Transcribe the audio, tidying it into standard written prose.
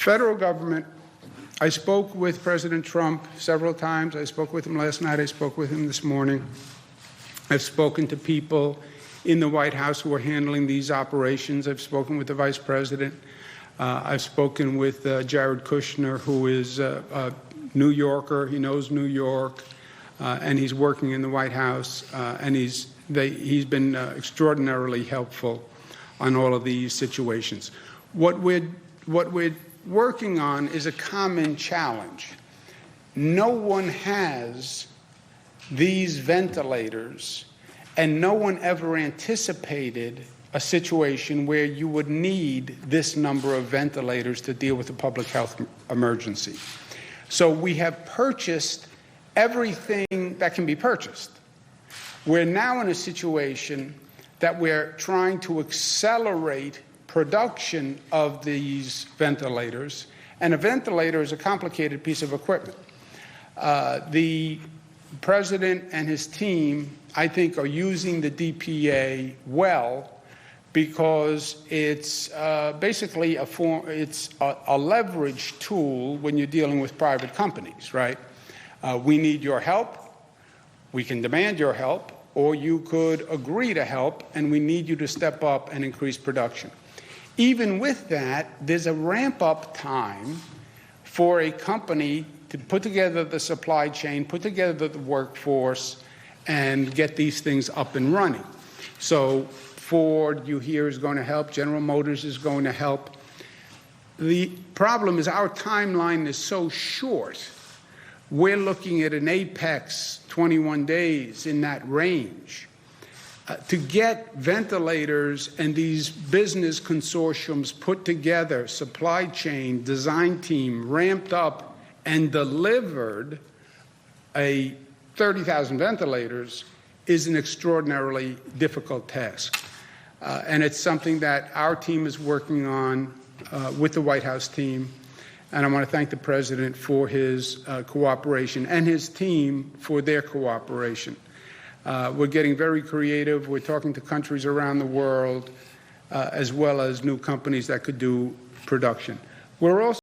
Federal government, I spoke with President Trump several times. I spoke with him last night. I spoke with him this morning. I've spoken to people in the White House who are handling these operations. I've spoken with the Vice President. I've spoken with Jared Kushner, who is a New Yorker. He knows New York, and he's working in the White House, and he's been extraordinarily helpful on all of these situations. What we're working on is a common challenge. No one has these ventilators, and no one ever anticipated a situation where you would need this number of ventilators to deal with a public health emergency. So we have purchased everything that can be purchased. We're now in a situation that we're trying to accelerate production of these ventilators, and a ventilator is a complicated piece of equipment. The president and his team, I think, are using the DPA well because it's basically a leverage tool when you're dealing with private companies, right? We need your help. We can demand your help, or you could agree to help, and we need you to step up and increase production. Even with that, there's a ramp-up time for a company to put together the supply chain, put together the workforce, and get these things up and running. So Ford, you hear, is going to help. General Motors is going to help. The problem is our timeline is so short. We're looking at an apex 21 days in that range. To get ventilators and these business consortiums put together, supply chain, design team, ramped up and delivered 30,000 ventilators is an extraordinarily difficult task. And it's something that our team is working on with the White House team. And I want to thank the President for his cooperation and his team for their cooperation. We're getting very creative. We're talking to countries around the world, as well as new companies that could do production. We're also